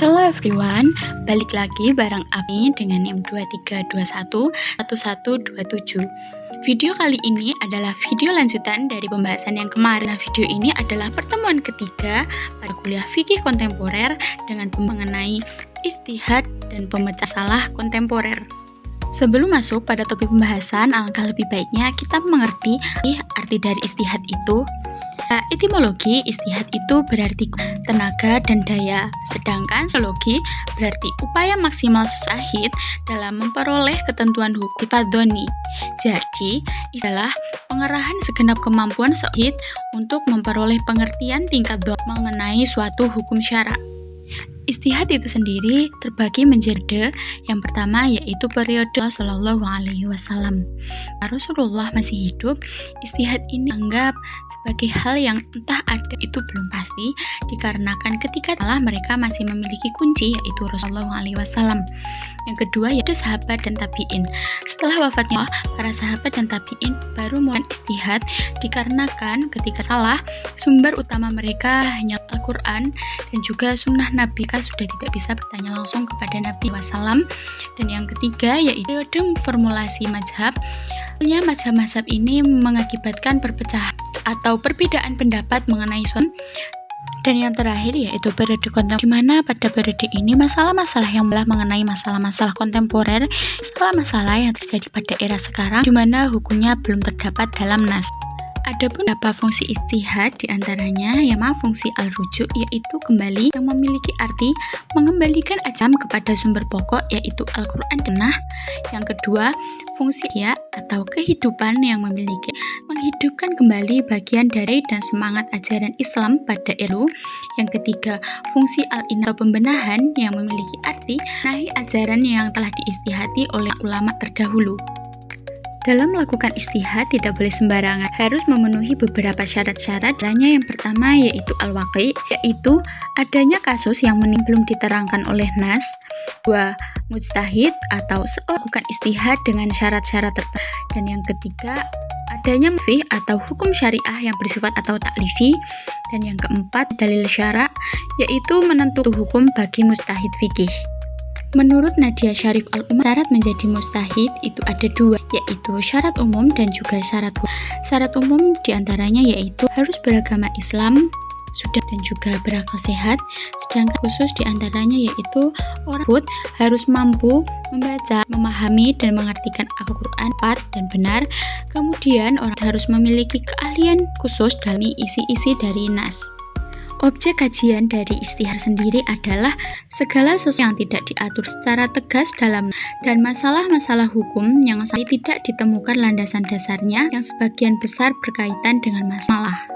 Hello everyone, balik lagi bareng Ami dengan NIM 23211127. Video kali ini adalah video lanjutan dari pembahasan yang kemarin. Nah, video ini adalah pertemuan ketiga pada kuliah fikih kontemporer dengan mengenai ijtihad dan pemecah salah kontemporer. Sebelum masuk pada topik pembahasan, alangkah lebih baiknya kita mengerti arti dari ijtihad itu. Etimologi, ijtihad itu berarti tenaga dan daya, sedangkan sosiologi berarti upaya maksimal sesyahid dalam memperoleh ketentuan hukum fadhoni. Jadi, adalah pengerahan segenap kemampuan syahid untuk memperoleh pengertian tingkat mengenai suatu hukum syara. Ijtihad itu sendiri terbagi menjadi yang pertama yaitu periode Sallallahu Alaihi Wasallam. Rasulullah masih hidup, ijtihad ini dianggap sebagai hal yang entah ada itu belum pasti, dikarenakan ketika mereka masih memiliki kunci yaitu Rasulullah Alaihi Wasallam. Yang kedua yaitu sahabat dan tabi'in. Setelah wafatnya para sahabat dan tabi'in baru mulai ijtihad, dikarenakan ketika salah sumber utama mereka hanya Al-Quran dan juga sunnah Nabi, sudah tidak bisa bertanya langsung kepada Nabi SAW. Dan yang ketiga yaitu periode formulasi mazhab. Mazhab-mazhab ini mengakibatkan perpecahan atau perbedaan pendapat mengenai suatu. Dan yang terakhir yaitu periode kontemporer, di mana pada periode ini masalah-masalah yang mengenai masalah-masalah kontemporer, masalah-masalah yang terjadi pada era sekarang, di mana hukumnya belum terdapat dalam nas. Adapun beberapa fungsi ijtihad diantaranya fungsi al-rujuk yaitu kembali yang memiliki arti mengembalikan ajam kepada sumber pokok yaitu Al-Quran dan Sunnah. Yang kedua, fungsi atau kehidupan yang memiliki menghidupkan kembali bagian dari dan semangat ajaran Islam pada era. Yang ketiga, fungsi al-inat atau pembenahan yang memiliki arti nahi ajaran yang telah diijtihadi oleh ulama terdahulu. Dalam melakukan ijtihad tidak boleh sembarangan, harus memenuhi beberapa syarat-syarat. Yang pertama yaitu al-waqi, yaitu adanya kasus yang belum diterangkan oleh nas. Dua, mujtahid atau melakukan ijtihad dengan syarat-syarat tertentu. Dan yang ketiga, adanya fikih atau hukum syariah yang bersifat atau taklifi. Dan yang keempat, dalil syara, yaitu menentukan hukum bagi mujtahid fikih. Menurut Nadia Syarif Al-Umar, syarat menjadi mujtahid itu ada dua, yaitu syarat umum dan juga syarat khusus. Syarat umum diantaranya yaitu harus beragama Islam, sudah dan juga berakal sehat, sedangkan khusus diantaranya yaitu orang harus mampu membaca, memahami, dan mengartikan Al-Quran tepat dan benar. Kemudian orang harus memiliki keahlian khusus dalam isi-isi dari nas. Objek kajian dari ijtihad sendiri adalah segala sesuatu yang tidak diatur secara tegas dalam dan masalah-masalah hukum yang tidak ditemukan landasan dasarnya yang sebagian besar berkaitan dengan masalah.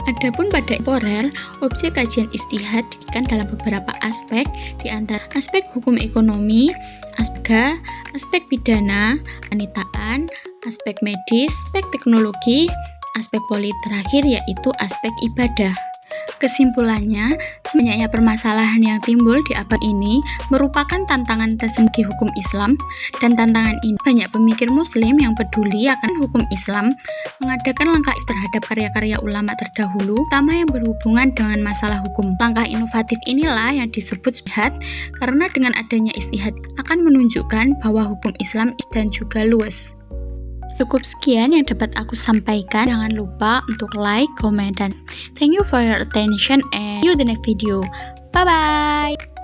Adapun pada kontemporer, objek kajian ijtihad diberikan dalam beberapa aspek, di antara aspek hukum ekonomi, aspek pidana, wanitaan, aspek medis, aspek teknologi, aspek politik, terakhir yaitu aspek ibadah. Kesimpulannya, banyaknya permasalahan yang timbul di abad ini merupakan tantangan tersendiri hukum Islam, dan tantangan ini banyak pemikir muslim yang peduli akan hukum Islam mengadakan langkah terhadap karya-karya ulama terdahulu, terutama yang berhubungan dengan masalah hukum. Langkah inovatif inilah yang disebut ijtihad, karena dengan adanya ijtihad akan menunjukkan bahwa hukum Islam dan juga luas. Cukup sekian yang dapat aku sampaikan. Jangan lupa untuk like, comment, dan thank you for your attention and see you in the next video. Bye bye.